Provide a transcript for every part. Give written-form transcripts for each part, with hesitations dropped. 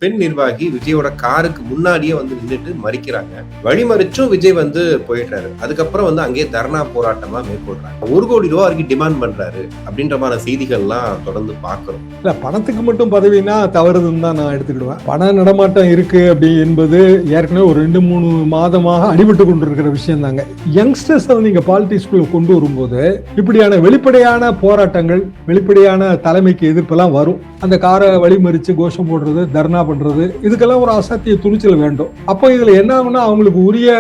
பெண் நிர்வாகி விஜயோட காருக்கு முன்னாடியே வந்து நின்றுட்டு மறிக்கிறாங்க. வழிமறிச்சும் விஜய் வந்து போயிடுறாரு. அதுக்கப்புறம் வந்து அங்கேயே தர்ணா போராட்டமா மேற்கொள்றாங்க. 1 கோடி ரூபாய் வரைக்கும் டிமாண்ட் பண்றாரு அப்படின்ற மாதிரி செய்திகள்லாம் தொடர்ந்து பாக்குறோம். இல்ல, பணத்துக்கு மட்டும் பதவினா தவறுதுன்னு தான் நான் எடுத்துக்கிடுவேன். பண நடமாட்டம் இருக்கு அப்படி என்பது ஏற்கனவே ஒரு 2-3 மாதமாக அடிபட்டு கொண்டிருக்கிற விஷயம் தாங்க. யங்ஸ்டர்ஸ் நீங்க பாலிடிக்ஸ்குள்ள கொண்டு வரும்போது இப்படியான வெளிப்படையான போராட்டங்கள், வெளிப்படையான தலைமைக்கு எதிர்ப்பெல்லாம் வரும். அந்த காரை வழிமறிச்சு கோஷம் போடுறது, தர்ணா பண்றது, இதுக்கெல்லாம் ஒரு அசாத்திய துணிச்சல் வேண்டும். அப்போ இதுல என்ன ஆகும்னா, அவங்களுக்கு உரிய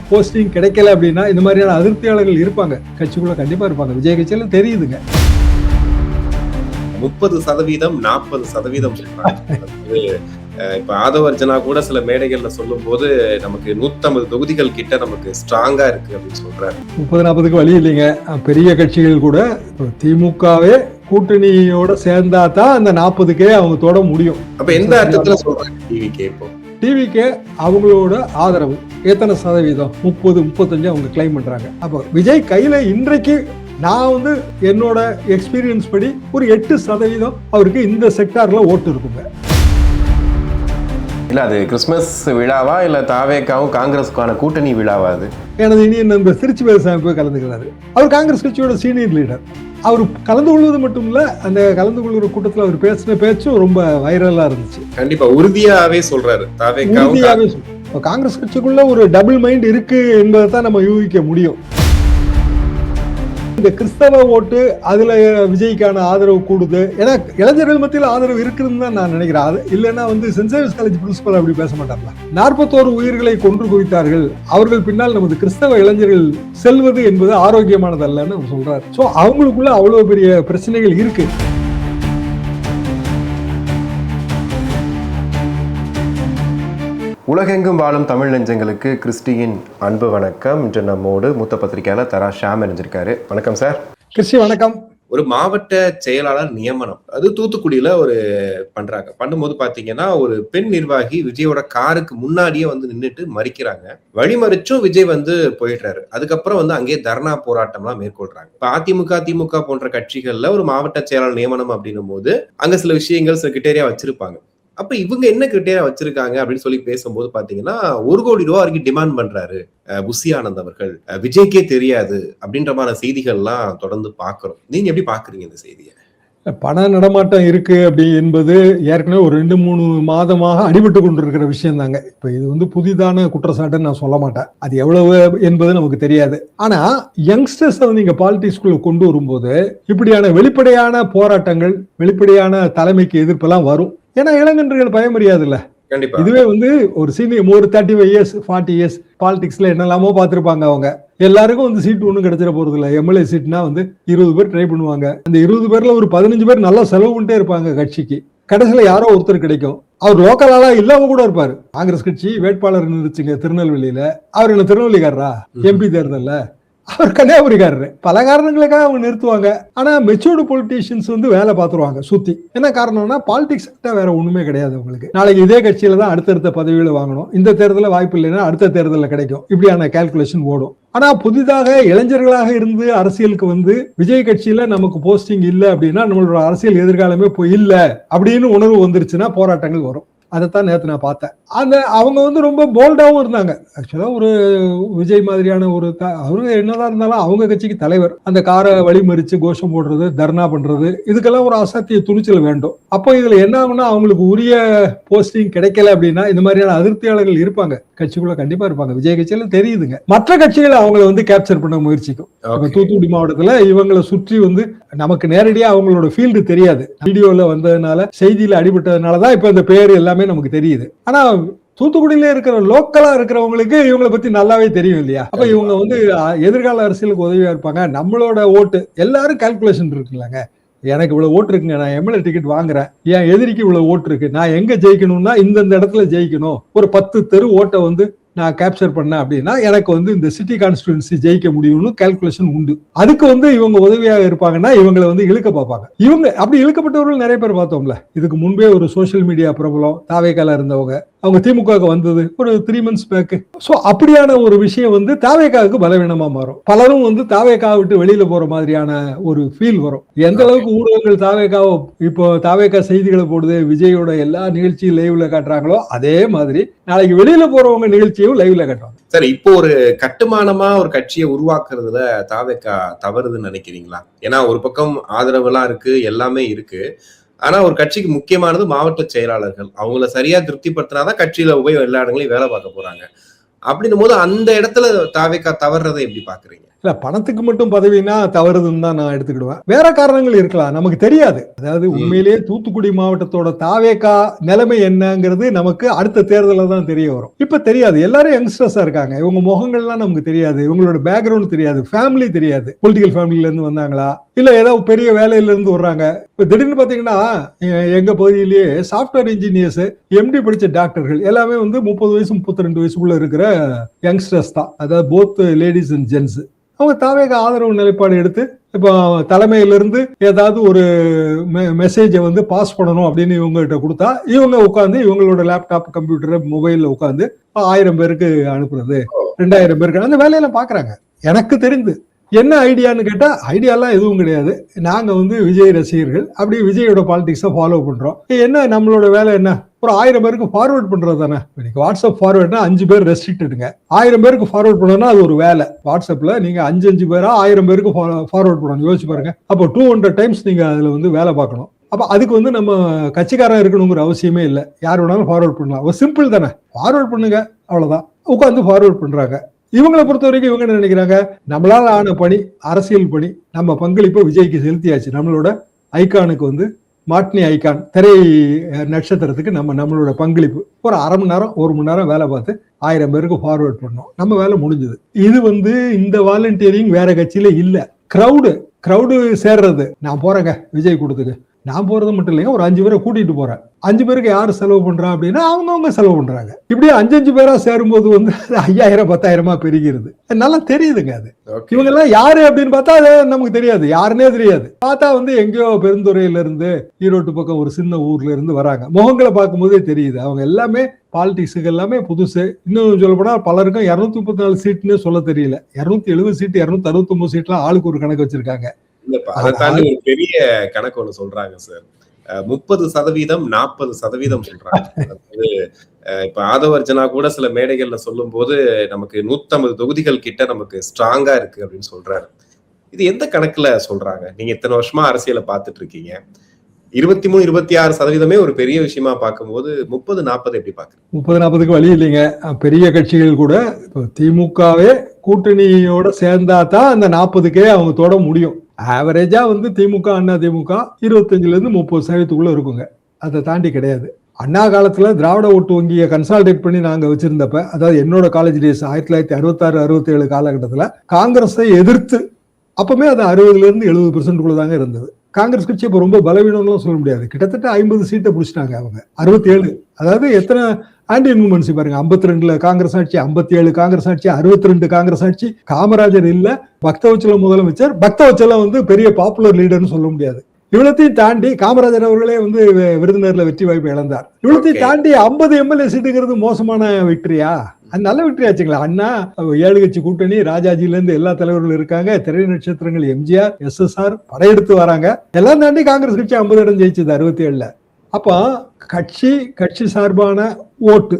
போஸ்டிங் கிடைக்கல அப்படின்னா இந்த மாதிரியான அதிருப்தியாளர்கள் இருப்பாங்க, கட்சிக்குள்ள கண்டிப்பா இருப்பாங்க. விஜய் கட்சியில தெரியுதுங்க. 30%, 40% சொல்றாங்க. இப்ப ஆதவர்ஜனா கூட சில மேடைகள்ல சொல்லும் போது நமக்கு 150 தொகுதிகள் கிட்ட நமக்கு ஸ்ட்ராங்கா இருக்கு அப்படின்னு சொல்றாரு. 30-40க்கு வழி இல்லைங்க. பெரிய கட்சிகள் கூட திமுகவே கூட்டணியோட சேர்ந்தா தான் அந்த 40க்கே அவங்க தொட முடியும். அப்ப எந்த அர்த்தத்துல சொல்றாங்க டிவிகே? இப்போ டிவிக்கு அவங்களோட ஆதரவு எத்தனை சதவீதம்? 30-35 அவங்க கிளைம் பண்றாங்க. அப்போ விஜய் கையில இன்றைக்கு நான் வந்து என்னோட எக்ஸ்பீரியன்ஸ் படி ஒரு 8% அவருக்கு இந்த செக்டார்ல ஓட்டு இருக்குங்க. இல்ல, அது கிறிஸ்துமஸ் விழாவா இல்ல தாவேக்காவும் காங்கிரஸுக்கான கூட்டணி விழாவா? அது எனது இனிய நண்பர் திருச்சி வேலுசாமி போய் கலந்துக்கிறாரு. அவர் காங்கிரஸ் கட்சியோட சீனியர் லீடர். அவர் கலந்து கொள்வது மட்டும் இல்ல, அந்த கலந்து கொள்கிற கூட்டத்தில் அவர் பேசின பேச்சும் ரொம்ப வைரலா இருந்துச்சு. கண்டிப்பா உறுதியாவே சொல்றாரு. காங்கிரஸ் கட்சிக்குள்ள ஒரு டபுள் மைண்ட் இருக்கு என்பதை தான் நம்ம யூகிக்க முடியும். இந்த கிறிஸ்தவ ஓட்டு அதுல விஜய்க்கான ஆதரவு கூடுது. ஏன்னா இளைஞர்கள் மத்தியில் ஆதரவு இருக்குன்னு தான் நான் நினைக்கிறேன். அது இல்லைன்னா வந்து சென்ட் ஜேவியர்ஸ் காலேஜ் பிரின்சிபல் அப்படி பேச மாட்டாங்களா? 41 உயிர்களை கொன்று குவித்தார்கள், அவர்கள் பின்னால் நமது கிறிஸ்தவ இளைஞர்கள் செல்வது என்பது ஆரோக்கியமானது அல்லன்னு அவர் சொல்றாரு. சோ அவங்களுக்குள்ள அவ்வளவு பெரிய பிரச்சனைகள் இருக்கு. உலகெங்கும் வாழும் தமிழ் நெஞ்சங்களுக்கு கிறிஸ்டியின் அன்பு வணக்கம். இன்று நம்மோடு மூத்த பத்திரிகையாளர் தரா ஷாம் இணைஞ்சிருக்காரு. வணக்கம் சார். கிறிஸ்டி வணக்கம். ஒரு மாவட்ட செயலாளர் நியமனம் அது தூத்துக்குடியில பண்றாங்க. பண்ணும்போது பாத்தீங்கன்னா ஒரு பெண் நிர்வாகி விஜயோட காருக்கு முன்னாடியே வந்து நின்றுட்டு மறிக்கிறாங்க. வழிமறிச்சும் விஜய் வந்து போயிடுறாரு. அதுக்கப்புறம் வந்து அங்கேயே தர்ணா போராட்டம்லாம் மேற்கொள்றாங்க. இப்ப அதிமுக, திமுக போன்ற கட்சிகள்ல ஒரு மாவட்ட செயலாளர் நியமனம் அப்படின்னும் போது அங்க சில விஷயங்கள், சில கிரிட்டேரியா வச்சிருப்பாங்க. அப்ப இவங்க என்ன கிரிட்டேரியா வச்சிருக்காங்க அப்படின்னு சொல்லி பேசும்போது பாத்தீங்கன்னா 1 கோடி ரூபாய் வரைக்கும் டிமாண்ட் பண்றாரு புசி ஆனந்த் அவர்கள், விஜய்க்கே தெரியாது அப்படின்ற மாதிரி செய்திகள்லாம் தொடர்ந்து பாக்குறோம். நீங்க எப்படி பாக்குறீங்க இந்த செய்தியை? பண நடமாட்டம் இருக்கு அப்படி என்பது ஏற்கனவே ஒரு 2-3 மாதமாக அடிபட்டு கொண்டிருக்கிற விஷயம் தாங்க. இப்ப இது வந்து புதிதான குற்றச்சாட்டுன்னு நான் சொல்ல மாட்டேன். அது எவ்வளவு என்பது நமக்கு தெரியாது. ஆனா யங்ஸ்டர்ஸ் நீங்க பாலிடிக்ஸ்குள்ள கொண்டு வரும்போது இப்படியான வெளிப்படையான போராட்டங்கள், வெளிப்படையான தலைமைக்கு எதிர்ப்பெல்லாம் வரும். ஏன்னா இளைஞர்கள் பயமறியாது இல்ல. இதுவே வந்து ஒரு சீனியர் ஒரு 35 இயர்ஸ் 40 இயர்ஸ் பாலிடிக்ஸ்ல என்னெல்லாமோ பார்த்திருப்பாங்க. அவங்க எல்லாருக்கும் வந்து சீட் ஒன்றும் கிடைச்சிட போறது இல்லை. எம்எல்ஏ சீட்னா வந்து 20 பேர் ட்ரை பண்ணுவாங்க. அந்த 20 பேர்ல ஒரு 15 பேர் நல்லா செலவு பண்ணிட்டே இருப்பாங்க கட்சிக்கு. கடைசியில யாரோ ஒருத்தர் கிடைக்கும். அவர் லோக்கலாலாம் இல்லாம கூட இருப்பாரு. காங்கிரஸ் கட்சி வேட்பாளர் நிறுத்துங்க திருநெல்வேலியில. அவர் என்ன திருநெல்வேலிக்காரரா? எம்பி தேர்தல்ல அவர் கன்னியாகுமரிக்காரரு. பல காரணங்களுக்காக அவங்க நிறுத்துவாங்க. ஆனா மெச்சூர்டு பொலிட்டீஷியன்ஸ் வந்து வேலை பார்த்துருவாங்க சுத்தி. என்ன காரணம்னா பாலிடிக்ஸ் வேற ஒண்ணுமே கிடையாது அவங்களுக்கு. நாளைக்கு இதே கட்சியில தான் அடுத்தடுத்த பதவிகளை வாங்கணும். இந்த தேர்தலில் வாய்ப்பு இல்லைன்னா அடுத்த தேர்தலில் கிடைக்கும். இப்படியான கால்குலேஷன் ஓடும். ஆனா புதிதாக இளைஞர்களாக இருந்து அரசியலுக்கு வந்து விஜய் கட்சியில நமக்கு போஸ்டிங் இல்லை அப்படின்னா நம்மளோட அரசியல் எதிர்காலமே போய் இல்ல அப்படின்னு உணர்வு வந்துருச்சுன்னா போராட்டங்கள் வரும். அதைத்தான் நேற்று நான் பார்த்தேன். அவங்க வந்து ரொம்ப போல்டாவும் இருந்தாங்க. ஆக்சுவலா ஒரு விஜய் மாதிரியான ஒரு அவரு என்னதான் இருந்தாலும் அவங்க கட்சிக்கு தலைவர். அந்த காரை வழிமறிச்சு கோஷம் போடுறது, தர்ணா பண்றது, இதுக்கெல்லாம் ஒரு அசாத்திய துணிச்சல் வேண்டும். அப்போ இதுல என்ன ஆகும்னா, அவங்களுக்கு உரிய போஸ்டிங் கிடைக்கல அப்படின்னா இந்த மாதிரியான அதிருப்தியாளர்கள் இருப்பாங்க, கட்சிக்குள்ள கண்டிப்பா இருப்பாங்க. விஜய் கட்சியில தெரியுதுங்க. மற்ற கட்சிகளை அவங்களை வந்து கேப்சர் பண்ண முயற்சிக்கும். தூத்துக்குடி மாவட்டத்துல இவங்களை சுற்றி வந்து நமக்கு நேரடியா அவங்களோட ஃபீல்டு தெரியாது. வீடியோல வந்ததுனால, செய்தியில அடிபட்டதுனாலதான் இப்ப இந்த பேர் எல்லாமே நமக்கு தெரியுது. ஆனா தூத்துக்குடியில இருக்கிற லோக்கலா இருக்கிறவங்களுக்கு இவங்களை பத்தி நல்லாவே தெரியும் இல்லையா? அப்ப இவங்க வந்து எதிர்கால அரசியலுக்கு உதவியா இருப்பாங்க. நம்மளோட ஓட்டு எல்லாரும் கால்குலேஷன் இருக்குல்லங்க. எனக்கு இவ்வளவு ஓட்டு இருக்குங்க, நான் எம்எல்ஏ டிக்கெட் வாங்குறேன், என் எதிரிக்கு இவ்வளவு ஓட்டு இருக்கு, நான் எங்க ஜெயிக்கணும்னா இந்த இடத்துல ஜெயிக்கணும், ஒரு 10 தெரு ஓட்டை வந்து நான் கேப்சர் பண்ணேன் அப்படின்னா எனக்கு வந்து இந்த சிட்டி கான்ஸ்டிடுவன்சி ஜெயிக்க முடியும்னு கால்குலேஷன் உண்டு. அதுக்கு வந்து இவங்க உதவியாக இருப்பாங்கன்னா இவங்களை வந்து இழுக்க பார்ப்பாங்க. இவங்க அப்படி இழுக்கப்பட்டவர்கள் நிறைய பேர் பார்த்தோம்ல. இதுக்கு முன்பே ஒரு சோசியல் மீடியா பிரபலம் தாவேக்கால இருந்தவங்க, அவங்க திமுகவுக்கு வந்தது ஒரு 3 months பேக். ஸோ அப்படியான ஒரு விஷயம் வந்து தாவேகாவுக்கு பலவீனமா மாறும். பலரும் வந்து தாவேகா விட்டு வெளியில போற மாதிரியான ஒரு ஃபீல் வரும். எந்த அளவுக்கு ஊடகங்கள் தாவேகாவை இப்போ தாவேகா செய்திகளை போடுது, விஜயோட எல்லா நிகழ்ச்சியும் லைவ்ல காட்டுறாங்களோ அதே மாதிரி நாளைக்கு வெளியில போறவங்க நிகழ்ச்சியும் லைவ்ல காட்டுவாங்க. சார், இப்போ ஒரு கட்டுமானமா ஒரு கட்சியை உருவாக்குறதுல தாவேகா தவறுதுன்னு நினைக்கிறீங்களா? ஏன்னா ஒரு பக்கம் ஆதரவுலாம் இருக்கு, எல்லாமே இருக்கு. ஆனா ஒரு கட்சிக்கு முக்கியமானது மாவட்ட செயலாளர்கள். அவங்கள சரியா திருப்திப்படுத்தினாதான் கட்சியில போய் எல்லா இடங்களையும் வேலை பார்க்க போறாங்க. அப்படின்னும் போது அந்த இடத்துல தாவேகா தவறுறதை எப்படி பாக்குறீங்க? இல்ல, பணத்துக்கு மட்டும் பதவினா தவறுதுன்னு தான் நான் எடுத்துக்கிடுவேன். வேற காரணங்கள் இருக்கலாம், நமக்கு தெரியாது. அதாவது உண்மையிலேயே தூத்துக்குடி மாவட்டத்தோட தாவேகா நிலைமை என்னங்கிறது நமக்கு அடுத்த தேர்தல தான் தெரிய வரும். இப்ப தெரியாது. எல்லாரும் யங்ஸ்டர்ஸா இருக்காங்க. இவங்க முகங்கள்லாம் நமக்கு தெரியாது, இவங்களோட பேக்ரவுண்ட் தெரியாது, ஃபேமிலி தெரியாது. பொலிட்டிக்கல் ஃபேமிலில இருந்து வந்தாங்களா இல்ல ஏதாவது பெரிய வேலையில இருந்து வர்றாங்க. இப்ப திடீர்னு பாத்தீங்கன்னா எங்க பகுதியிலேயே சாப்ட்வேர் இன்ஜினியர்ஸ், எம்டி படிச்ச டாக்டர்கள் எல்லாமே வந்து 30 வயசு 32 வயசுக்குள்ள இருக்கிற யங்ஸ்டர்ஸ் தான். அதாவது போத் லேடிஸ் அண்ட் ஜென்ஸ். அவங்க தாவேகா ஆதரவு நிலைப்பாடு எடுத்து இப்போ தலைமையிலிருந்து ஏதாவது ஒரு மெசேஜை வந்து பாஸ் பண்ணணும் அப்படின்னு இவங்ககிட்ட கொடுத்தா இவங்க உட்காந்து இவங்களோட லேப்டாப் கம்ப்யூட்டர் மொபைல்ல உட்காந்து 1000 பேருக்கு அனுப்புறது, 2000 பேருக்கு அந்த வேலையெல்லாம் பாக்குறாங்க. எனக்கு தெரிந்து என்ன ஐடியான்னு கேட்டா ஐடியாலாம் எதுவும் கிடையாது. நாங்க வந்து விஜய் ரசிகர்கள், அப்படி விஜயோட பாலிடிக்ஸை ஃபாலோ பண்றோம். என்ன நம்மளோட வேலை என்ன, ஒரு 1000 பேருக்கு ஃபார்வர்ட் பண்றது தானே. இன்னைக்கு வாட்ஸ்அப் ஃபார்வர்ட்னா 5 பேர் ரெஸ்ட்ரிக்டடுங்க. 1000 பேருக்கு ஃபார்வர்ட் பண்ணணும்னா அது ஒரு வேலை. வாட்ஸ்அப்ல நீங்க 5 பேரா 1000 பேருக்கு ஃபார்வர்ட் பண்ணணும். யோசிச்சு பாருங்க. அப்போ 200 டைம்ஸ் நீங்க அதுல வந்து வேலை பார்க்கணும். அப்ப அதுக்கு வந்து நம்ம கட்சிக்காரன் இருக்கணுங்கிற அவசியமே இல்லை. யார் வேணாலும் ஃபார்வர்ட் பண்ணலாம். ஒரு சிம்பிள் தானே, ஃபார்வர்ட் பண்ணுங்க, அவ்வளவுதான். உட்காந்து ஃபார்வர்ட் பண்றாங்க. இவங்களை பொறுத்த வரைக்கும் இவங்க என்ன நினைக்கிறாங்க, நம்மளால ஆன பணி, அரசியல் பணி, நம்ம பங்களிப்பை விஜய்க்கு செலுத்தியாச்சு. நம்மளோட ஐகானுக்கு வந்து மாட்னி ஐகான் திரை நட்சத்திரத்துக்கு நம்மளோட பங்களிப்பு ஒரு அரை மணி நேரம் 1 மணி நேரம் வேலை பார்த்து 1000 பேருக்கு ஃபார்வர்ட் பண்ணோம், நம்ம வேலை முடிஞ்சது. இது வந்து இந்த வாலண்டியரிங் வேற கட்சியில இல்ல. கிரௌடு சேர்றது, நான் போறேங்க விஜய் கொடுத்துக்கு, நான் போறது மட்டும் இல்லைங்க, ஒரு 5 பேரை கூட்டிட்டு போறேன். 5 பேருக்கு யாரு செலவு பண்றா அப்படின்னா அவங்க செலவு பண்றாங்க. இப்படியே 5 பேரா சேரும்போது வந்து 5000 10,000 பெருகிறது. நல்லா தெரியுதுங்க. அது இவங்க எல்லாம் யாரு அப்படின்னு பார்த்தா அது நமக்கு தெரியாது, யாருன்னே தெரியாது. பார்த்தா வந்து எங்கேயோ பெருந்துறையில இருந்து, ஈரோட்டு பக்கம் ஒரு சின்ன ஊர்ல இருந்து வராங்க. முகங்களை பார்க்கும்போதே தெரியுது அவங்க எல்லாமே பாலிடிக்ஸுக்கு எல்லாமே புதுசு. இன்னும் சொல்ல போனா பலருக்கும் 234 சீட்னு சொல்ல தெரியல. 270 சீட் 269 சீட்லாம் ஆளுக்கு ஒரு கணக்கு வச்சிருக்காங்க. அதை தாண்டி ஒரு பெரிய கணக்கு ஒண்ணு சொல்றாங்க சார். 30% 40% சொல்றாங்க. அதாவது இப்ப ஆதவர்ஜனா கூட சில மேடைகள்ல சொல்லும் போது நமக்கு 150 தொகுதிகள் கிட்ட நமக்கு ஸ்ட்ராங்கா இருக்கு அப்படின்னு சொல்றாரு. இது எந்த கணக்குல சொல்றாங்க? நீங்க இத்தனை வருஷமா அரசியலை பார்த்துட்டு இருக்கீங்க. 23 26% ஒரு பெரிய விஷயமா பார்க்கும்போது 30 40 எப்படி பாக்குறீங்க? 30 40க்கு வழி இல்லைங்க. பெரிய கட்சிகள் கூட திமுகவே கூட்டணியோட சேர்ந்தா தான் அந்த 40க்கே அவங்க தொட முடியும். ஆவரேஜா வந்து திமுக அண்ணா திமுக 25ல இருந்து 30% இருக்குங்க. அதை தாண்டி கிடையாது. அண்ணா காலத்துல திராவிட ஓட்டு வங்கியை கன்சால்டேட் பண்ணி நாங்க வச்சிருந்தப்ப, அதாவது என்னோட காலேஜ் டேஸ் 1966 67 காலகட்டத்துல காங்கிரஸை எதிர்த்து அப்பவுமே அது 60ல இருந்து 70% தாங்க இருந்தது. காங்கிரஸ் கட்சி இப்ப ரொம்ப பலவீனம்னு சொல்ல முடியாது. கிட்டத்தட்ட 50 சீட்டை பிடிச்சிட்டாங்க அவங்க. 67, அதாவது எத்தனை ஆன்டி இன்குமென்சி பாருங்க. 52ல காங்கிரஸ் ஆட்சி, 57 காங்கிரஸ் ஆட்சி, 62 காங்கிரஸ் ஆட்சி. காமராஜர் இல்ல, பக்தவச்சலம் முதலமைச்சர். பக்தவச்சலம் வந்து பெரிய பாப்புலர் லீடர்னு சொல்ல முடியாது. இவ்வளத்தையும் தாண்டி காமராஜர் அவர்களே வந்து விருதுநகர்ல வெற்றி வாய்ப்பு இழந்தார். இவ்வளத்தையும் தாண்டி 50 எம்எல்ஏ சீட்டுங்கிறது மோசமான விக்டரியா? அது நல்ல விக்டரி ஆச்சுங்களா? அண்ணா 7 கட்சி கூட்டணி, ராஜாஜில இருந்து எல்லா தலைவர்களும் இருக்காங்க, திரை நட்சத்திரங்கள் எம்ஜிஆர் SSR படையெடுத்து வராங்க. எல்லாம் தாண்டி காங்கிரஸ் கட்சி 50 இடம் ஜெயிச்சது 67ல. அப்போ கட்சி சார்பான ஓட்டு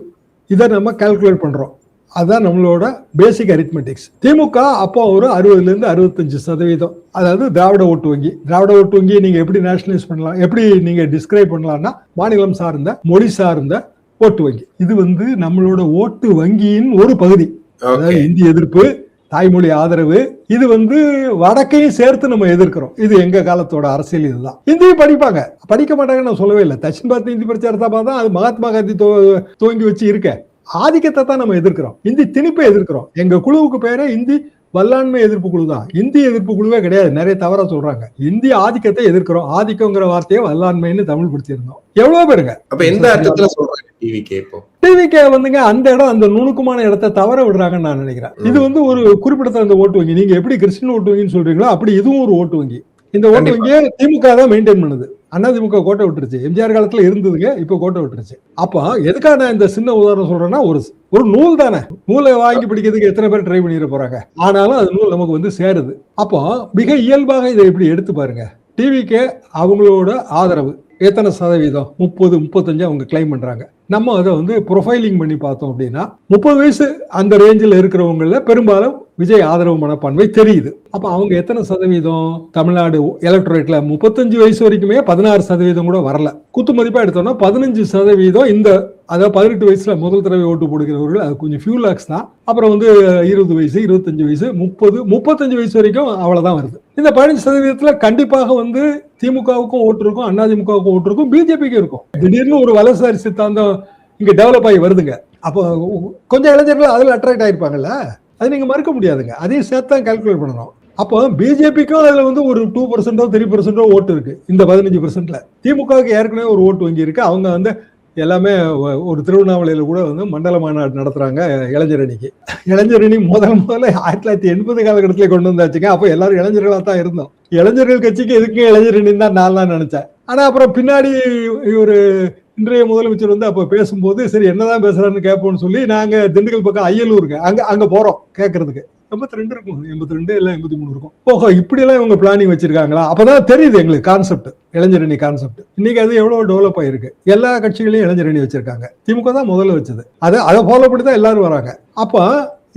இதை நம்ம கால்குலேட் பண்றோம். அதுதான் நம்மளோட பேசிக் அரித்மெட்டிக்ஸ். திமுக அப்போ ஒரு 60ல இருந்து 65%, அதாவது திராவிட ஓட்டு வங்கி. திராவிட ஓட்டு வங்கியை நீங்க எப்படி நேஷனலைஸ் பண்ணலாம், எப்படி நீங்க டிஸ்கிரைப் பண்ணலாம்னா மாநிலம் சார்ந்த, மொழி சார்ந்த ஓட்டு வங்கி. இது வந்து நம்மளோட ஓட்டு வங்கியின் ஒரு பகுதி. அதாவது இந்தி எதிர்ப்பு, தாய்மொழி ஆதரவு, இது வந்து வடக்கையும் சேர்த்து நம்ம எதிர்க்கிறோம். இது எங்க காலத்தோட அரசியல். இதுதான். இந்தியும் படிக்க மாட்டாங்கன்னு நான் சொல்லவே இல்லை. தட்சின் பாரத் இந்தி பிரச்சாரத்தை பார்த்தா அது மகாத்மா காந்தி துவங்கி வச்சு இருக்க ஆதிக்கத்தை தான் நம்ம எதிர்க்கிறோம். இந்தி திணிப்பை எதிர்க்கிறோம். எங்க குழுவுக்கு பேரே இந்தி வல்லாண்மை எதிர்ப்பு குழு தான். இந்தி எதிர்ப்பு குழுவே கிடையாது. நிறைய தவறா சொல்றாங்க. இந்திய ஆதிக்கத்தை எதிர்க்கிறோம். ஆதிக்கங்கிற வார்த்தையை வல்லாண்மைன்னு தமிழ் படுத்தியிருந்தோம். எவ்வளவு பேருங்க. அப்ப எந்த அர்த்தத்துல சொல்றாங்க டிவிகே வந்துங்க அந்த இடம், அந்த நுணுக்கமான இடத்தை தவற விடுறாங்கன்னு நான் நினைக்கிறேன். இது வந்து ஒரு குறிப்பிடத்தகுந்த ஓட்டு வங்கி. நீங்க எப்படி கிறிஸ்டின் ஓட்டு வங்கின்னு சொல்றீங்களோ அப்படி இதுவும் ஒரு ஓட்டு வங்கி. இந்த ஓட்டு வங்கியை திமுக தான் மெயின்டைன் பண்ணுது. அதிமுக கோட்டை விட்டுருச்சு. எம்ஜிஆர் காலத்துல இருந்ததுங்க, இப்ப கோட்டை விட்டுருச்சு. அப்ப எதுக்காக நான் இந்த சின்ன உதாரணம் சொல்றேன்னா, ஒரு நூல் தானே, நூலை வாங்கி பிடிக்கிறதுக்கு எத்தனை பேர் ட்ரை பண்ணிட போறாங்க. ஆனாலும் அது நூல் நமக்கு வந்து சேருது. அப்போ மிக இயல்பாக இதை இப்படி எடுத்து பாருங்க. டிவிக்கு அவங்களோட ஆதரவு எத்தனை சதவீதம்? 30-35 அவங்க கிளைம் பண்றாங்க. நம்ம அதை வந்து ப்ரொஃபைலிங் பண்ணி பார்த்தோம் அப்படின்னா 30 வயசு அந்த ரேஞ்சில் இருக்கிறவங்கள பெரும்பாலும் விஜய் ஆதரவு மனப்பான்மை தெரியுது. அப்ப அவங்க எத்தனை சதவீதம்? தமிழ்நாடு எலக்டரேட்ல 35 வயசு வரைக்குமே 16% கூட வரல. குத்து மதிப்பா எடுத்தோம்னா 15% இந்த, அதாவது 18 வயசுல முதல் தடவை ஓட்டு போடுகிறவர்கள் அது கொஞ்சம் ஃபியூ லாக்ஸ் தான். அப்புறம் வந்து 20 வயசு, 25 வயசு, 30, 35 வயசு வரைக்கும் அவ்வளவுதான் வருது. இந்த 15% கண்டிப்பாக வந்து திமுகவுக்கும் ஓட்டு இருக்கும், அதிமுகவுக்கும் ஓட்டு இருக்கும், பிஜேபிக்கும் இருக்கும். திடீர்னு ஒரு வலதுசாரி சித்தாந்தம் இங்க டெவலப் ஆகி வருதுங்க. அப்போ கொஞ்சம் இளைஞர்கள் அதுல அட்ராக்ட் ஆயிருப்பாங்கல்ல, அது நீங்க மறுக்க முடியாதுங்க. அதையும் சேர்த்து தான் கால்குலேட் பண்ணணும். அப்போ பிஜேபிக்கும் அதுல வந்து ஒரு 2%, 3% ஓட்டு இருக்கு இந்த 15%. திமுகவுக்கு ஏற்கனவே ஒரு ஓட்டு வங்கி இருக்கு. அவங்க வந்து எல்லாமே ஒரு திருவண்ணாமலையில கூட வந்து மண்டல மாநாடு நடத்துறாங்க இளைஞர் அணிக்கு. இளைஞர் அணி முதல்ல 1980 காலகட்டத்திலே கொண்டு வந்தாச்சுங்க. அப்போ எல்லாரும் இளைஞர்களா தான் இருந்தோம். இளைஞர்கள் கட்சிக்கு எதுக்கு இளைஞர் அணி தான் நான் நினைச்சேன். ஆனா அப்புறம் பின்னாடி ஒரு இன்றைய முதலமைச்சர் வந்து அப்ப பேசும்போது சரி என்னதான் பேசுறாருன்னு கேட்போம்னு சொல்லி நாங்க திண்டுக்கல் பக்கம் அய்யலூருக்கு அங்க போறோம் கேட்கறதுக்கு. 82 இருக்கும், 82 இல்ல 83 இருக்கும். ஓஹோ, இப்படி எல்லாம் இவங்க பிளானிங் வச்சிருக்காங்களா? அப்பதான் தெரியுது எங்களுக்கு கான்செப்ட், இளைஞரணி கான்செப்ட். இன்னைக்கு அது எவ்வளவு டெவலப் ஆயிருக்கு. எல்லா கட்சிகளையும் இளைஞரணி வச்சிருக்காங்க. திமுக தான் முதல்ல வச்சது. அதை ஃபாலோ பண்ணி தான் எல்லாரும் வராங்க. அப்ப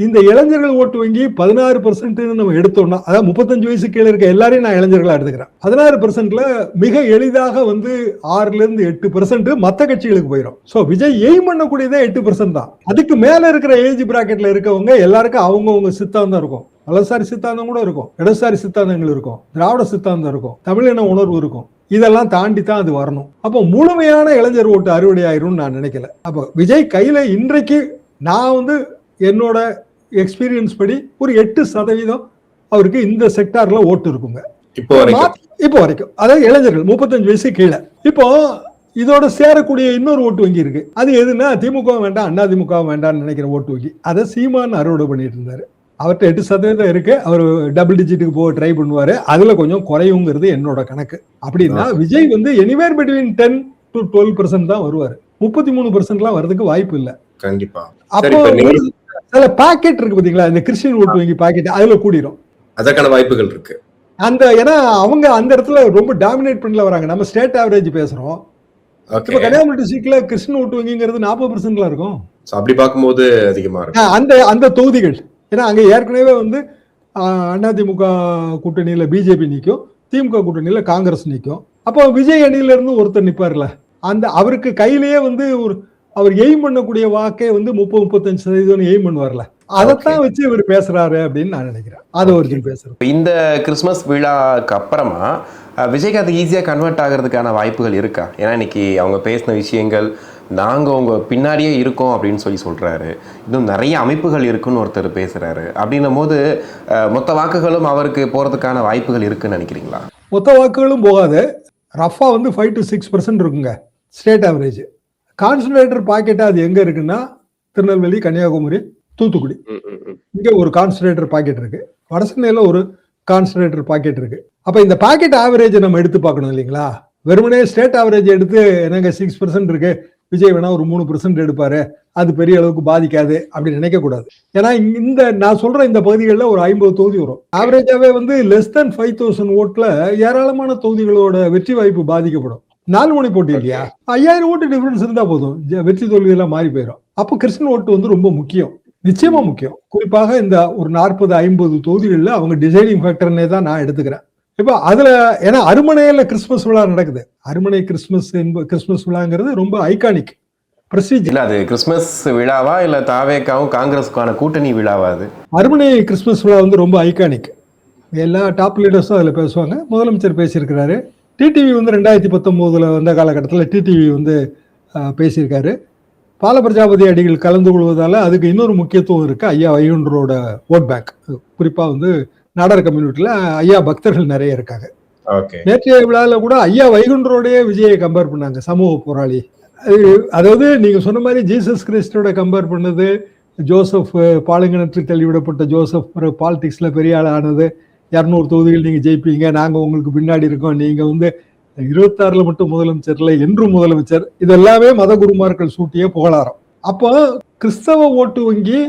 இந்த இளைஞர்கள் ஓட்டு வங்கி 16% நம்ம எடுத்தோம்னா, அதாவது 35 வயசு கீழே இருக்க எல்லாரையும் நான் இளைஞர்களா எடுத்துக்கிறேன். 16%ல மிக எளிதாக வந்து 6-8% மத்த கட்சிகளுக்கு போயிடும். சோ விஜய் எய்ம் பண்ணக்கூடியதே 8% தான். அதுக்கு மேல இருக்கிற ஏஜ் பிராக்கெட்ல இருக்கவங்க எல்லாருக்கும் அவங்கவுங்க சித்தாந்தம் இருக்கும். வலதுசாரி சித்தாந்தம் கூட இருக்கும், இடதுசாரி சித்தாந்தங்கள் இருக்கும், திராவிட சித்தாந்தம் இருக்கும், தமிழின உணர்வு இருக்கும். இதெல்லாம் தாண்டி தான் அது வரணும். அப்போ முழுமையான இளைஞர் ஓட்டு அறுவடை ஆயிரும் நான் நினைக்கல. அப்போ விஜய் கையில இன்றைக்கு நான் வந்து என்னோட எக்ஸ்பீரியன்ஸ் படி ஒரு 8% அவருக்கு இந்த செக்டார்ல ஓட்டு இருக்குங்க இப்போ வரைக்கும். அதாவது இளைஞர்கள் 35 வயசு கீழே. இப்போ இதோட சேரக்கூடிய இன்னொரு ஓட்டு வங்கி இருக்கு. அது எதுன்னா திமுக வேண்டாம், அதிமுக வேண்டாம்னு நினைக்கிற ஓட்டு வங்கி. அதை சீமான் அறுவடை பண்ணிட்டு இருந்தாரு. அவர்கிட்ட 8% இருக்கு. அவர் டபுள் டிஜிட்டுக்கு போக ட்ரை பண்ணுவாரு. அதுல கொஞ்சம் குறையுங்கிறது என்னோட கணக்கு. அப்படின்னா விஜய் வந்து எனிவேர் பிட்வீன் 10-12% தான் வருவாரு. 33% வரதுக்கு வாய்ப்பு இல்லை கண்டிப்பா. அப்போ சில பாக்கெட் இருக்கு பாத்தீங்களா, இந்த கிறிஸ்டியன் ஓட்டு வங்கி பாக்கெட், அதுல கூடிரும். அதற்கான வாய்ப்புகள் இருக்கு. ஏன்னா அவங்க அந்த இடத்துல ரொம்ப டாமினேட் பண்ணல வராங்க. நம்ம ஸ்டேட் ஆவரேஜ் பேசுறோம். இப்ப கன்னியாகுமரி டிஸ்ட்ரிக்ட்ல கிறிஸ்டியன் ஓட்டு வங்கிங்கிறது 40% இருக்கும். அப்படி பார்க்கும்போது அதிகமா இருக்கு அந்த தொகுதிகள். ஏன்னா அங்க ஏற்கனவே வந்து அதிமுக கூட்டணியில பிஜேபி நிற்கும், திமுக கூட்டணியில காங்கிரஸ் நிற்கும். அப்போ விஜய் அணியில இருந்து ஒருத்தர் நிப்பார்ல, அவருக்கு கையிலேயே வந்து அவர் எய்ம் பண்ணக்கூடிய வாக்கே வந்து 30-35% எய்ம் பண்ணுவார்ல, அதைத்தான் வச்சு இவர் பேசுறாரு அப்படின்னு நான் நினைக்கிறேன். அதை ஒரு பேசுறேன். இந்த கிறிஸ்துமஸ் விழாக்கு அப்புறமா விஜய்க்கு அது ஈஸியா கன்வெர்ட் ஆகிறதுக்கான வாய்ப்புகள் இருக்கா? ஏன்னா இன்னைக்கு அவங்க பேசின விஷயங்கள், நாங்க உங்க பின்னாடியே இருக்கோம் அப்படின்னு சொல்றாரு. இன்னும் நிறைய அமைப்புகள் இருக்குன்னு ஒருத்தர் பேசுறாரு. அப்படின்னும் போது மொத்த வாக்குகளும் அவருக்கு போறதுக்கான வாய்ப்புகள் இருக்குன்னு நினைக்கிறீங்களா? மொத்த வாக்குகளும் போகாது. ரஃபா வந்து 5-6% இருக்குங்க ஸ்டேட் ஆவரேஜ். கான்சன்ட்ரேட்டர் பாக்கெட்டா அது எங்க இருக்குன்னா திருநெல்வேலி, கன்னியாகுமரி, தூத்துக்குடி. இங்க ஒரு கான்சன்ட்ரேட்டர் பாக்கெட் இருக்கு. வடசென்னையில ஒரு கான்சன்ட்ரேட்டர் பாக்கெட் இருக்கு. அப்ப இந்த பாக்கெட் ஆவரேஜ் நம்ம எடுத்து பார்க்கணும் இல்லைங்களா? வெறுமனே ஸ்டேட் ஆவரேஜ் எடுத்து எனக்கு 6% இருக்கு, விஜய் வேணா ஒரு 3% எடுப்பாரு, அது பெரிய அளவுக்கு பாதிக்காது அப்படின்னு நினைக்க கூடாது. ஏன்னா இந்த நான் சொல்ற இந்த பகுதிகளில் ஒரு 50 தொகுதி வரும். ஆவரேஜாவே வந்து less than 5,000 ஓட்டுல ஏராளமான தொகுதிகளோட வெற்றி வாய்ப்பு பாதிக்கப்படும். 4 முனை போட்டி இல்லையா? 5000 ஓட்டு டிஃபரன்ஸ் இருந்தா போதும், வெற்றி தோல்வி எல்லாம் மாறி போயிடும். அப்போ கிறிஸ்டின் ஓட்டு வந்து ரொம்ப முக்கியம், நிச்சயமா முக்கியம். குறிப்பாக இந்த ஒரு 40-50 தொகுதிகளில் அவங்க டிசைடிங் ஃபேக்டர்னே தான் நான் எடுத்துக்கிறேன். இப்போ அதுல ஏன்னா அருமனையில கிறிஸ்துமஸ் விழா நடக்குது. அருமனை கிறிஸ்துமஸ் விழாங்கிறது ரொம்ப ஐகானிக் பிரஸ்டீஜ். இல்ல அது கிறிஸ்துமஸ் விழாவா இல்ல தாவேக்காவும் காங்கிரஸுக்கான கூட்டணி விழாவா? அது அருமனை கிறிஸ்துமஸ் விழா வந்து ரொம்ப ஐகானிக். எல்லா டாப் லீடர்ஸும் அதுல பேசுவாங்க. முதலமைச்சர் பேசியிருக்கிறாரு. டிடிவி வந்து 2019 வந்த காலகட்டத்தில் டிடிவி வந்து பேசியிருக்காரு. பாலபிரஜாபதி அடிகள் கலந்து கொள்வதால அதுக்கு இன்னொரு முக்கியத்துவம் இருக்கு. ஐயா வைகுண்டரோட ஓட் பேங்க், குறிப்பா வந்து நாடார் கம்யூனிட்டியில ஐயா பக்தர்கள் நிறைய இருக்காங்க. நேற்றைய விழாவில் கூட ஐயா வைகுண்டரோடைய விஜயை கம்பேர் பண்ணாங்க, சமூக போராளி. அதாவது நீங்க சொன்ன மாதிரி ஜீசஸ் கிறிஸ்டோட கம்பேர் பண்ணது, ஜோசப் பாலுங்கிணற்று தள்ளிவிடப்பட்ட ஜோசப் பாலிடிக்ஸ்ல பெரிய ஆள் ஆனது, 200 தொகுதிகள் நீங்க ஜெயிப்பீங்க, நாங்க உங்களுக்கு பின்னாடி இருக்கோம், நீங்க வந்து 26ல மட்டும் முதலமைச்சர் இல்லை என்றும் முதலமைச்சர், இது எல்லாமே மத குருமார்கள் சூட்டிய புகழாரம். அப்போ கிறிஸ்தவ ஓட்டு வங்கி,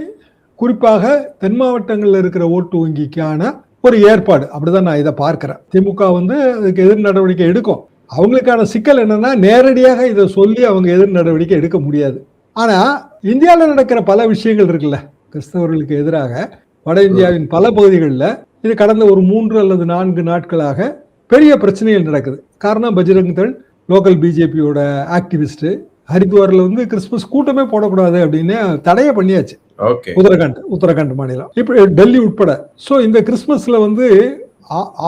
குறிப்பாக தென் மாவட்டங்கள்ல இருக்கிற ஓட்டு வங்கிக்கான ஒரு ஏற்பாடு, அப்படிதான் நான் இதை பார்க்கிறேன். திமுக வந்து அதுக்கு எதிர் நடவடிக்கை எடுக்கும். அவங்களுக்கான சிக்கல் என்னன்னா, நேரடியாக இதை சொல்லி அவங்க எதிர் நடவடிக்கை எடுக்க முடியாது. ஆனா இந்தியாவில் நடக்கிற பல விஷயங்கள் இருக்குல்ல, கிறிஸ்தவர்களுக்கு எதிராக வட இந்தியாவின் பல பகுதிகளில் இது கடந்த ஒரு 3 அல்லது 4 நாட்களாக பெரிய பிரச்சனைகள் நடக்குது. காரணம், பஜ்ரங் தள், லோக்கல் பிஜேபியோட ஆக்டிவிஸ்ட் ஹரித்வார்ல வந்து கிறிஸ்துமஸ் கூட்டமே போடக்கூடாது அப்படின்னு தடையை பண்ணியாச்சு. உத்தரகாண்ட் மாநிலம், இப்ப டெல்லி உட்பட. சோ இந்த கிறிஸ்துமஸ்ல வந்து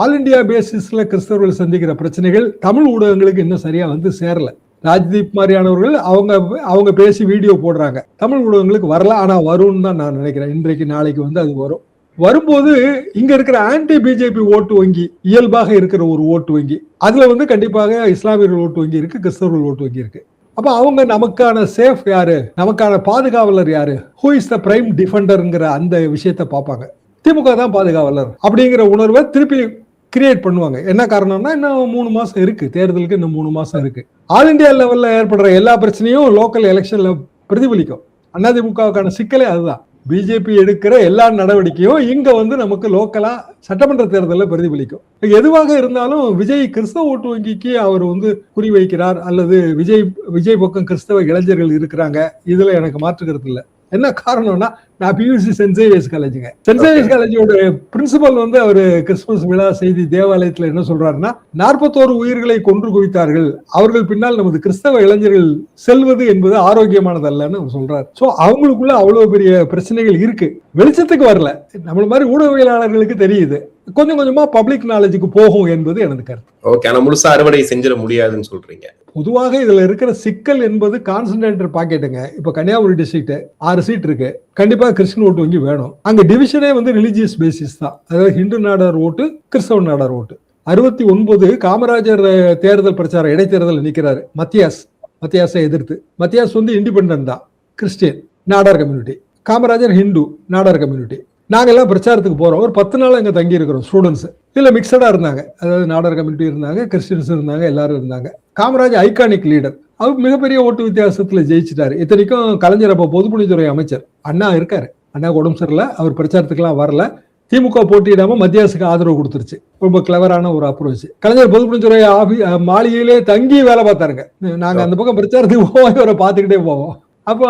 ஆல் இண்டியா பேசிஸ்ல கிறிஸ்தவர்கள் சந்திக்கிற பிரச்சனைகள் தமிழ் ஊடகங்களுக்கு இன்னும் சரியா வந்து சேரல. ராஜ்தீப் மாதிரியானவர்கள் அவங்க பேசி வீடியோ போடுறாங்க, தமிழ் ஊடகங்களுக்கு வரல. ஆனா வரும்னு தான் நான் நினைக்கிறேன். இன்றைக்கு நாளைக்கு வந்து அது வரும். வரும்போது இங்க இருக்கிற ஆன்டி பிஜேபி ஓட்டு வங்கி, இயல்பாக இருக்கிற ஒரு ஓட்டு வங்கி, அதுல வந்து கண்டிப்பாக இஸ்லாமியர்கள் ஓட்டு வங்கி இருக்கு, கிறிஸ்தவர்கள் ஓட்டு வங்கி இருக்கு. அப்ப அவங்க நமக்கான சேஃப் யாரு, நமக்கான பாதுகாவலர் யாரு, ஹூ இஸ் த பிரைம் டிஃபெண்டர்ங்கிற அந்த விஷயத்த பார்ப்பாங்க. திமுக தான் பாதுகாவலர் அப்படிங்கிற உணர்வை திருப்பி கிரியேட் பண்ணுவாங்க. என்ன காரணம்னா, இன்னும் 3 மாசம் இருக்கு, தேர்தலுக்கு இன்னும் 3 மாசம் இருக்கு. ஆல் இண்டியா லெவல்ல ஏற்படுற எல்லா பிரச்சனையும் லோக்கல் எலெக்ஷன்ல பிரதிபலிக்கும். அதிமுகவுக்கான சிக்கலே அதுதான். பிஜேபி எடுக்கிற எல்லா நடவடிக்கையும் இங்க வந்து நமக்கு லோக்கலா சட்டமன்ற தேர்தலில் பிரதிபலிக்கும். எதுவாக இருந்தாலும் விஜய் கிறிஸ்தவ ஓட்டு வங்கிக்கு அவர் வந்து குறிவைக்கிறார், அல்லது விஜய் பக்கம் கிறிஸ்தவ இளைஞர்கள் இருக்கிறாங்க, இதுல எனக்கு மாற்று கருத்து இல்லை. என்ன காரணம்னா, நான் பியூசி சென்ட் சேவியர்ஸ் காலேஜுங்க. சென்ட் சேவியர்ஸ் காலேஜோட பிரின்சிபல் வந்து அவரு கிறிஸ்துமஸ் விழா செய்தி தேவாலயத்துல என்ன சொல்றாருன்னா, 41 உயிர்களை கொன்று குவித்தார்கள், அவர்கள் பின்னால் நமது கிறிஸ்தவ இளைஞர்கள் செல்வது என்பது ஆரோக்கியமானது அல்லன்னு அவர் சொல்றாரு. சோ அவங்களுக்குள்ள அவ்வளவு பெரிய பிரச்சனைகள் இருக்கு, வெளிச்சத்துக்கு வரல. நம்மள மாதிரி ஊடகவியலாளர்களுக்கு தெரியுது, கொஞ்சம் கொஞ்சமா பப்ளிக் நாலேஜுக்கு போகும் என்பது எனது கருத்து. ஓகே, ஆனா முழுசா அறுவடை செஞ்சிட முடியாதுன்னு சொல்றீங்க. பொதுவாக இதுல இருக்கிற சிக்கல் என்பது கான்சன்ட்ரேட்டர் பாக்கெட்டுங்க. இப்ப கன்னியாகுமரி டிஸ்ட்ரிக்ட் 6 சீட் இருக்கு, கண்டிப்பா கிறிஸ்டின் ஓட்டு வங்கி வேணும். அங்க டிவிஷனே வந்து ரிலிஜியஸ் பேசிஸ் தான், அதாவது ஹிந்து நாடார் ஓட்டு, கிறிஸ்தவ நாடார் ஓட்டு. 69 காமராஜர் தேர்தல் பிரச்சாரம் இடைத்தேர்தல் நிக்கிறாரு மத்தியாஸை எதிர்த்து. மத்தியாஸ் வந்து இண்டிபெண்டன்ட் தான், Christian Nadar community. Kamarajar Hindu Nadar community. நாங்கெல்லாம் பிரச்சாரத்துக்கு போறோம், ஒரு 10 நாள் அங்க தங்கி இருக்கிறோம் ஸ்டூடெண்ட்ஸ். இதுல மிக்சடா இருந்தாங்க, அதாவது நாடார் கம்யூனிட்டி இருந்தாங்க, கிறிஸ்டியன்ஸ் இருந்தாங்க, எல்லாரும் இருந்தாங்க. காமராஜ் ஐகானிக் லீடர், அவர் மிகப்பெரிய ஓட்டு வித்தியாசத்துல ஜெயிச்சிட்டாரு. இத்தனைக்கும் கலைஞர் அப்ப பொதுப்பணித்துறை அமைச்சர், அண்ணா இருக்காரு, அண்ணா உடம்பு சரியில்லை, அவர் பிரச்சாரத்துக்குலாம் வரல. திமுக போட்டியிடாம மத்தியாசுக்கு ஆதரவு கொடுத்துருச்சு. ரொம்ப கிளவரான ஒரு அப்ரோச். கலைஞர் பொதுப்பணித்துறை மாளிகையிலே தங்கி வேலை பார்த்தாருங்க. நாங்க அந்த பக்கம் பிரச்சாரத்துக்கு போவோம், இவரை பார்த்துக்கிட்டே போவோம். அப்போ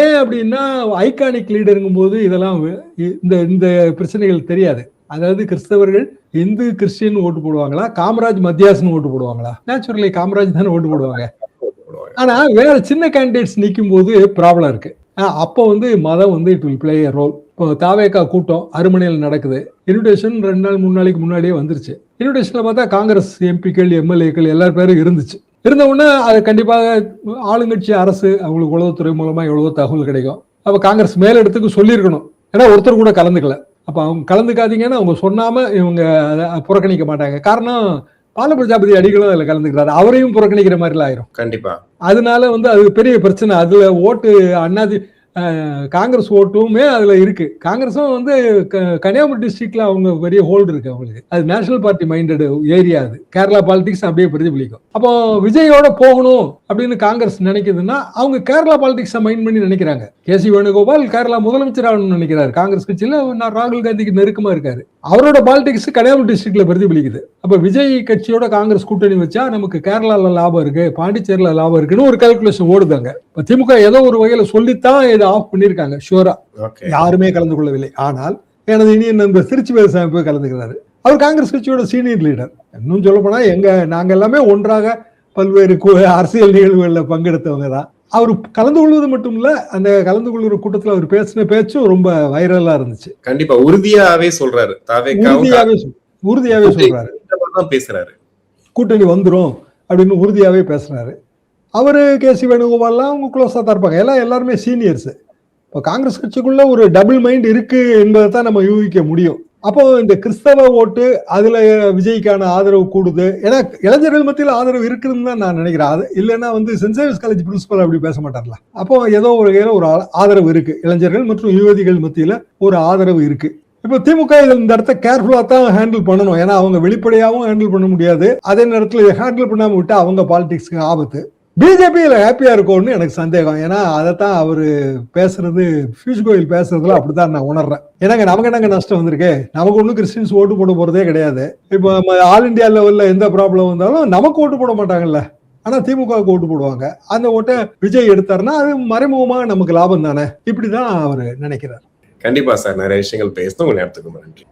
ஏன் அப்படின்னா, ஐகானிக் லீடருங்கும் போது இதெல்லாம் இந்த பிரச்சனைகள் தெரியாது. அதாவது கிறிஸ்தவர்கள் இந்து கிறிஸ்டியன் ஓட்டு போடுவாங்களா, காமராஜ் மத்தியாசன் ஓட்டு போடுவாங்களா? நேச்சுரலி காமராஜ் தானே ஓட்டு போடுவாங்க. ஆனா வேற சின்ன கேண்டிடேட்ஸ் நிற்கும் போது ப்ராப்ளம் இருக்கு. அப்போ வந்து மதம் வந்து it will play a role. இப்போ தாவேகா கூட்டம் அருமனையில் நடக்குது, இன்விடேஷன் 2 நாள் 3 நாளைக்கு முன்னாடியே வந்துருச்சு. இன்விடேஷன்ல பார்த்தா காங்கிரஸ் எம்பிக்கள், எம்எல்ஏக்கள் எல்லா பேரும் இருந்துச்சு. இருந்த உடனே அது கண்டிப்பாக ஆளுங்கட்சி அரசு அவங்களுக்கு உளவுத்துறை மூலமா எவ்வளவோ தகவல் கிடைக்கும். அப்ப காங்கிரஸ் மேலிடத்துக்கு சொல்லியிருக்கணும், ஏன்னா ஒருத்தர் கூட கலந்துக்கல. அப்ப அவங்க கலந்துக்காதீங்கன்னு அவங்க சொன்னாம இவங்க அதை புறக்கணிக்க மாட்டாங்க. காரணம், பால பிரஜாபதி அடிகளும் அதுல கலந்துக்கிறாரு, அவரையும் புறக்கணிக்கிற மாதிரிலாம் ஆயிரும் கண்டிப்பா. அதனால வந்து அது பெரிய பிரச்சனை. அதுல ஓட்டு காங்கிரஸ் ஓட்டுமே அதுல இருக்கு. காங்கிரஸும் வந்து கன்னியாகுமரி டிஸ்ட்ரிக்ட்ல அவங்க பெரிய ஹோல்டு இருக்கு அவங்களுக்கு. அது நேஷனல் பார்ட்டி மைண்டட் ஏரியா. அது கேரளா பாலிடிக்ஸ் அப்படியே பிரதிபலிக்கும். அப்போ விஜயோட போகணும் அப்படின்னு காங்கிரஸ் நினைக்குதுன்னா, அவங்க கேரளா பாலிடிக்ஸ் மைண்ட் பண்ணி நினைக்கிறாங்க. கேசி வேணுகோபால் கேரளா முதலமைச்சர் ஆகணும்னு நினைக்கிறாரு. காங்கிரஸ் கட்சியில ராகுல் காந்திக்கு நெருக்கமா இருக்காரு. அவரோட பாலிடிக்ஸ் கன்னியாகுமரி டிஸ்ட்ரிக்ட்ல பிரதிபலிக்குது. அப்ப விஜய் கட்சியோட காங்கிரஸ் கூட்டணி வச்சா நமக்கு கேரளால லாபம் இருக்கு, பாண்டிச்சேரியில லாபம் இருக்குன்னு ஒரு கால்குலேஷன் ஓடுதாங்க. இப்ப திமுக ஏதோ ஒரு வகையில சொல்லித்தான் இதை ஆஃப் பண்ணிருக்காங்க. ஷூரா யாருமே கலந்து கொள்ளவில்லை. ஆனால் எனது இனிய நண்பர் திருச்சி வேலுசாமி போய் கலந்துக்கிறாரு. அவர் காங்கிரஸ் கட்சியோட சீனியர் லீடர். இன்னும் சொல்ல போனா நாங்க எல்லாமே ஒன்றாக பல்வேறு அரசியல் நிகழ்வுகள்ல பங்கெடுத்தவங்க தான். அவர் கலந்து கொள்வது மட்டும் இல்ல, அந்த கலந்து கொள்கிற கூட்டத்தில் அவர் பேசின பேச்சும் ரொம்ப வைரலா இருந்துச்சு. கண்டிப்பா உறுதியாவே சொல்றாரு, உறுதியாவே சொல்றாரு, பேசுறாரு, கூட்டணி வந்துரும் அப்படின்னு உறுதியாவே பேசுறாரு. அவரு கேசி வேணுகோபால்லாம் அவங்க க்ளோஸா தான் இருப்பாங்க. எல்லாருமே சீனியர்ஸ். இப்போ காங்கிரஸ் கட்சிக்குள்ள ஒரு டபுள் மைண்ட் இருக்கு என்பதை தான் நம்ம யூகிக்க முடியும். அப்போ இந்த கிறிஸ்தவ ஓட்டு அதுல விஜய்க்கான ஆதரவு கூடுது. ஏன்னா இளைஞர்கள் மத்தியில் ஆதரவு இருக்குதுன்னு தான் நான் நினைக்கிறேன். அது இல்லைன்னா வந்து சென்ட் சேவியர்ஸ் காலேஜ் பிரின்சிபல் அப்படி பேச மாட்டார்ல. அப்போ ஏதோ ஒரு ஆதரவு இருக்கு, இளைஞர்கள் மற்றும் யுவதிகள் மத்தியில ஒரு ஆதரவு இருக்கு. இப்போ திமுக இந்த இடத்த கேர்ஃபுல்லா தான் ஹேண்டில் பண்ணணும். ஏன்னா அவங்க வெளிப்படையாகவும் ஹேண்டில் பண்ண முடியாது. அதே நேரத்தில் ஹேண்டில் பண்ணாம விட்டா அவங்க பாலிடிக்ஸ்க்கு ஆபத்து. பிஜேபியில ஹாப்பியா இருக்கும்னு எனக்கு சந்தேகம். ஏன்னா அதைத்தான் அவரு பேசுறது, பியூஷ் கோயல் பேசுறதுல அப்படித்தான் நான் உணர்றேன். ஏன்னாங்க நமக்கு என்னங்க நஷ்டம் வந்திருக்கு? நமக்கு ஒன்றும் கிறிஸ்டின்ஸ் ஓட்டு போட போறதே கிடையாது. இப்போ ஆல் இண்டியா லெவல்ல எந்த ப்ராப்ளம் வந்தாலும் நமக்கு ஓட்டு போட மாட்டாங்கல்ல. ஆனா திமுகவுக்கு ஓட்டு போடுவாங்க. அந்த ஓட்டை விஜய் எடுத்தாருன்னா அது மறைமுகமா நமக்கு லாபம் தானே. இப்படிதான் அவரு நினைக்கிறார். கண்டிப்பா சார், நிறைய விஷயங்கள் பேசணும். உங்க நேரத்துக்கு நன்றி.